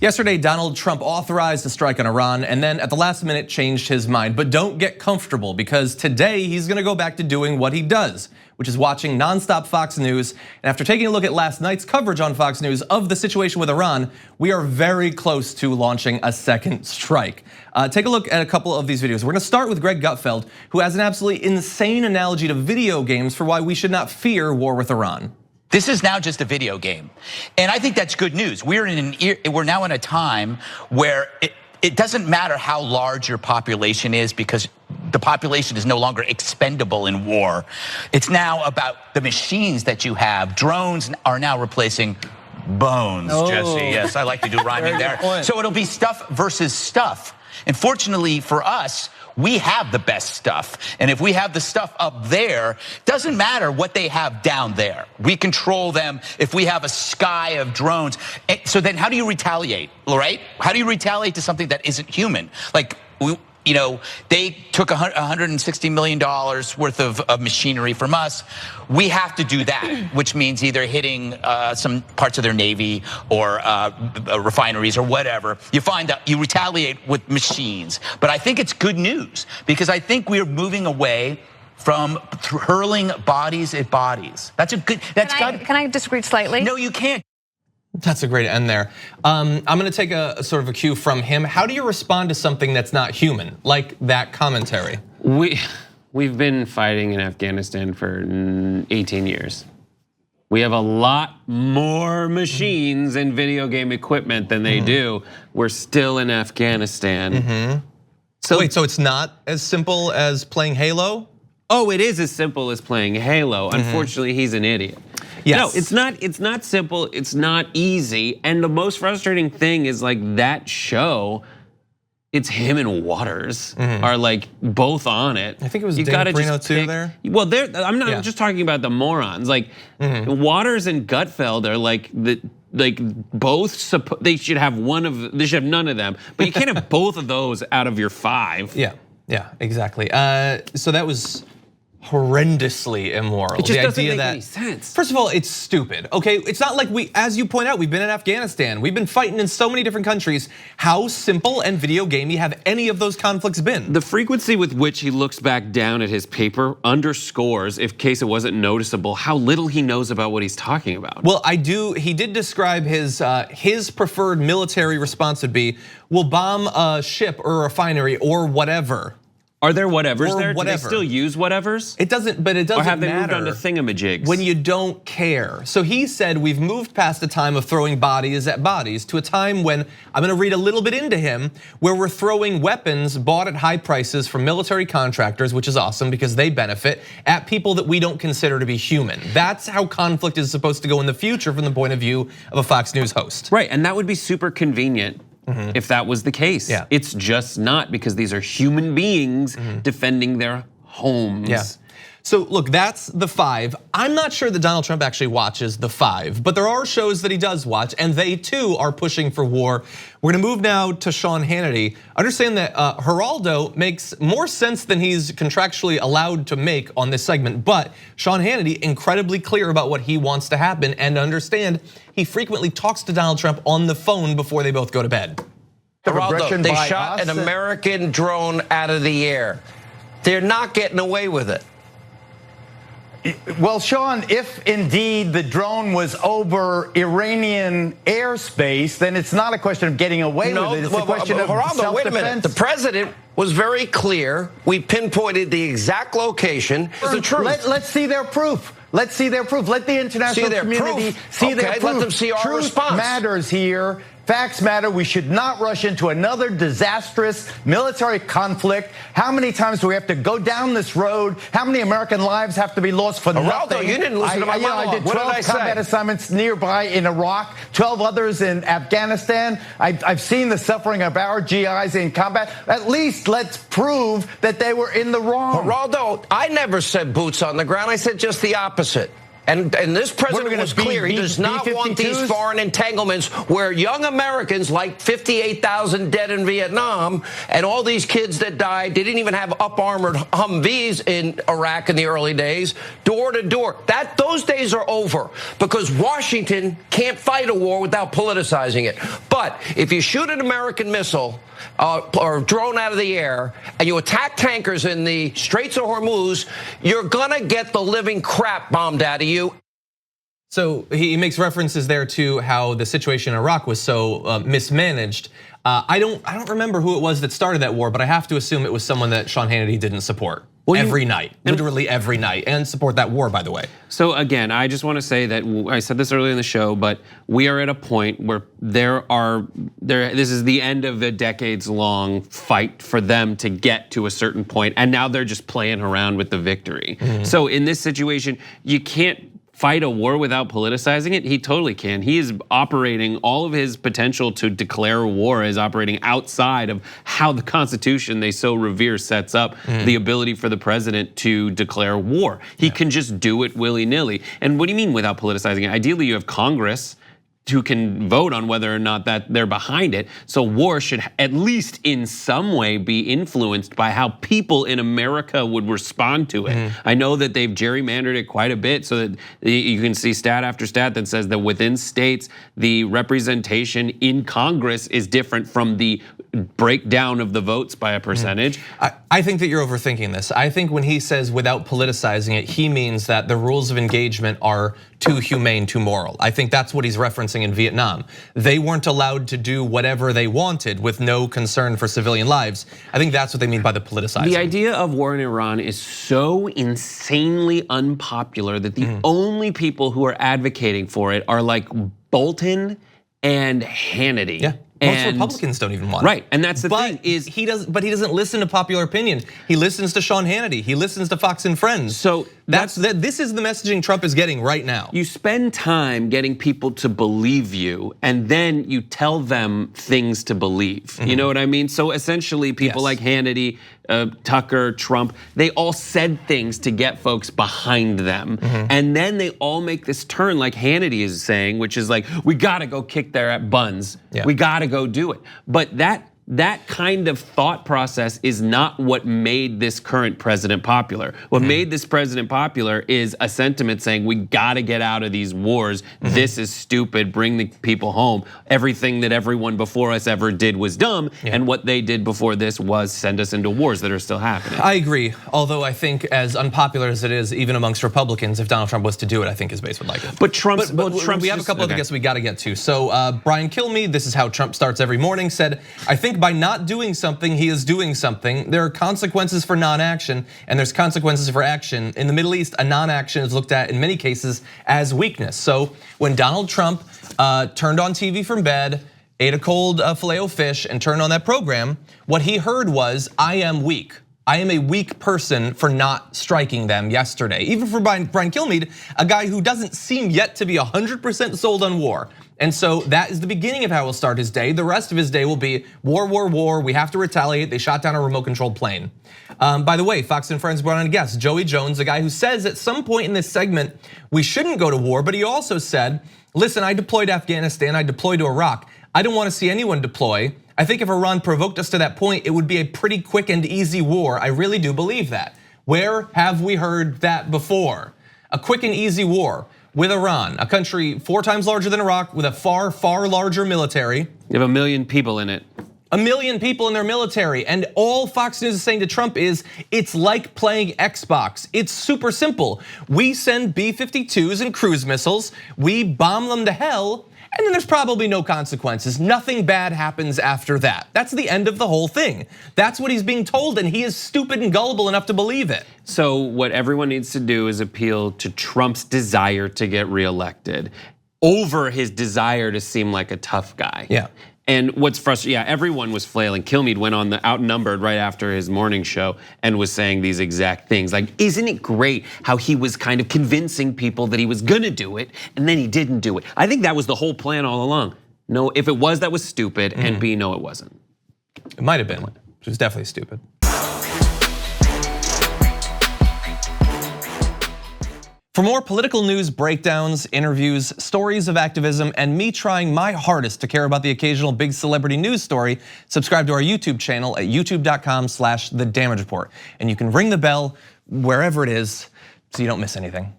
Yesterday, Donald Trump authorized a strike on Iran and then at the last minute changed his mind. But don't get comfortable because today he's gonna go back to doing what he does, which is watching nonstop Fox News. And after taking a look at last night's coverage on Fox News of the situation with Iran, we are very close to launching a second strike. Take a look at a couple of these videos. We're gonna start with Greg Gutfeld, who has an absolutely insane analogy to video games for why we should not fear war with Iran. This is now just a video game. And I think that's good news. We're now in a time where it doesn't matter how large your population is because the population is no longer expendable in war. It's now about the machines that you have. Drones are now replacing bones, Jesse. Yes, I like to do rhyming there. So it'll be stuff versus stuff. And fortunately for us, we have the best stuff. And if we have the stuff up there, doesn't matter what they have down there. We control them if we have a sky of drones. So then how do you retaliate, right? How do you retaliate to something that isn't human? Like, they took $160 million worth of machinery from us. We have to do that, which means either hitting some parts of their navy or refineries or whatever. You find out you retaliate with machines. But I think it's good news because I think we're moving away from hurling bodies at bodies. That's a good. Can I disagree slightly? No, you can't. That's a great end there. I'm gonna take a sort of a cue from him. How do you respond to something that's not human, like that commentary? We've been fighting in Afghanistan for 18 years. We have a lot more machines and video game equipment than they do. We're still in Afghanistan. So wait, so it's not as simple as playing Halo? Oh, it is as simple as playing Halo. Unfortunately, he's an idiot. Yes. No, it's not simple, it's not easy. And the most frustrating thing is like that show, it's him and Waters are like both on it. I think it was Dan Marino too there. Well, I'm not just talking about the morons. Like Waters and Gutfeld are like both. They should have they should have none of them. But you can't have both of those out of your 5. Yeah, exactly. So that was horrendously immoral. It just doesn't make any sense. First of all, it's stupid, okay? It's not like as you point out, we've been in Afghanistan. We've been fighting in so many different countries. How simple and video gamey have any of those conflicts been? The frequency with which he looks back down at his paper underscores, in case it wasn't noticeable, how little he knows about what he's talking about. Well, he did describe his preferred military response would be, we'll bomb a ship or a refinery or whatever. Are there whatevers there? Do they still use whatevers? It doesn't, but it doesn't matter. Or have they moved on to thingamajigs? When you don't care. So he said we've moved past a time of throwing bodies at bodies to a time when, I'm gonna read a little bit into him, where we're throwing weapons bought at high prices from military contractors, which is awesome because they benefit, at people that we don't consider to be human. That's how conflict is supposed to go in the future from the point of view of a Fox News host. Right, and that would be super convenient if that was the case. It's just not because these are human beings defending their homes. So look, that's the 5. I'm not sure that Donald Trump actually watches the 5, but there are shows that he does watch and they too are pushing for war. We're gonna move now to Sean Hannity. Understand that Geraldo makes more sense than he's contractually allowed to make on this segment, but Sean Hannity incredibly clear about what he wants to happen and understand he frequently talks to Donald Trump on the phone before they both go to bed. Geraldo, they shot an American drone out of the air. They're not getting away with it. Well, Sean, if indeed the drone was over Iranian airspace, then it's not a question of getting away with it. It's a question of self-defense. Wait a minute. The president was very clear. We pinpointed the exact location. It's the truth. Let's see their proof. Let's see their proof. Let the international community see their proof. Let them see our response. Truth matters here. Facts matter. We should not rush into another disastrous military conflict. How many times do we have to go down this road? How many American lives have to be lost for nothing? You didn't listen to my monologue. I did 12 combat assignments nearby in Iraq, 12 others in Afghanistan. I've seen the suffering of our GIs in combat. At least let's prove that they were in the wrong. Geraldo, I never said boots on the ground. I said just the opposite. And this president was clear. He does not want these foreign entanglements where young Americans, like 58,000 dead in Vietnam, and all these kids that died, they didn't even have up-armored Humvees in Iraq in the early days, door to door. Those days are over because Washington can't fight a war without politicizing it. But if you shoot an American missile or drone out of the air and you attack tankers in the Straits of Hormuz, you're gonna get the living crap bombed out of you. So he makes references there to how the situation in Iraq was so mismanaged. I don't remember who it was that started that war, but I have to assume it was someone that Sean Hannity didn't support. Every night, literally every night, and support that war, by the way. So again, I just want to say that I said this earlier in the show, but we are at a point where this is the end of a decades-long fight for them to get to a certain point, and now they're just playing around with the victory. So in this situation, you can't fight a war without politicizing it. He totally can. He is operating, all of his potential to declare war is operating outside of how the Constitution they so revere sets up the ability for the president to declare war. He can just do it willy-nilly. And what do you mean without politicizing it? Ideally, you have Congress who can vote on whether or not that they're behind it. So war should at least in some way be influenced by how people in America would respond to it. I know that they've gerrymandered it quite a bit so that you can see stat after stat that says that within states, the representation in Congress is different from the breakdown of the votes by a percentage. I think that you're overthinking this. I think when he says without politicizing it, he means that the rules of engagement are too humane, too moral. I think that's what he's referencing in Vietnam. They weren't allowed to do whatever they wanted with no concern for civilian lives. I think that's what they mean by the politicizing. The idea of war in Iran is so insanely unpopular that the only people who are advocating for it are like Bolton and Hannity. Yeah. Most Republicans don't even want it. Right, and that's the thing is he doesn't listen to popular opinion. He listens to Sean Hannity. He listens to Fox and Friends. So this is the messaging Trump is getting right now. You spend time getting people to believe you, and then you tell them things to believe. You know what I mean? So essentially, people like Hannity, Tucker, Trump, they all said things to get folks behind them. And then they all make this turn like Hannity is saying, which is like, we gotta go kick their buns. We gotta go do it. But that kind of thought process is not what made this current president popular. What made this president popular is a sentiment saying we gotta get out of these wars. This is stupid, bring the people home. Everything that everyone before us ever did was dumb, and what they did before this was send us into wars that are still happening. I agree, although I think as unpopular as it is, even amongst Republicans, if Donald Trump was to do it, I think his base would like it. But Trump's we have a couple of guests we gotta get to. So Brian Kilmeade, this is how Trump starts every morning, said, I think by not doing something, he is doing something. There are consequences for non-action, and there's consequences for action. In the Middle East, a non-action is looked at in many cases as weakness. So when Donald Trump turned on TV from bed, ate a cold Filet-O-Fish, and turned on that program, what he heard was, I am weak. I am a weak person for not striking them yesterday. Even for Brian Kilmeade, a guy who doesn't seem yet to be 100% sold on war. And so that is the beginning of how he'll start his day. The rest of his day will be war, war, war. We have to retaliate. They shot down a remote-controlled plane. By the way, Fox and Friends brought on a guest, Joey Jones, a guy who says at some point in this segment, we shouldn't go to war, but he also said, listen, I deployed to Afghanistan, I deployed to Iraq. I don't want to see anyone deploy. I think if Iran provoked us to that point, it would be a pretty quick and easy war. I really do believe that. Where have we heard that before? A quick and easy war with Iran, a country 4 times larger than Iraq with a far, far larger military. You have 1 million people in it. 1 million people in their military, and all Fox News is saying to Trump is, it's like playing Xbox. It's super simple. We send B-52s and cruise missiles, we bomb them to hell, and then there's probably no consequences. Nothing bad happens after that. That's the end of the whole thing. That's what he's being told, and he is stupid and gullible enough to believe it. So what everyone needs to do is appeal to Trump's desire to get reelected over his desire to seem like a tough guy. Yeah. And what's frustrating, everyone was flailing. Kilmeade went on the Outnumbered right after his morning show and was saying these exact things. Like, isn't it great how he was kind of convincing people that he was gonna do it and then he didn't do it? I think that was the whole plan all along. No, if it was, that was stupid, and B, no, it wasn't. It might have been, which was definitely stupid. For more political news breakdowns, interviews, stories of activism, and me trying my hardest to care about the occasional big celebrity news story, subscribe to our YouTube channel at youtube.com/thedamagereport. And you can ring the bell wherever it is so you don't miss anything.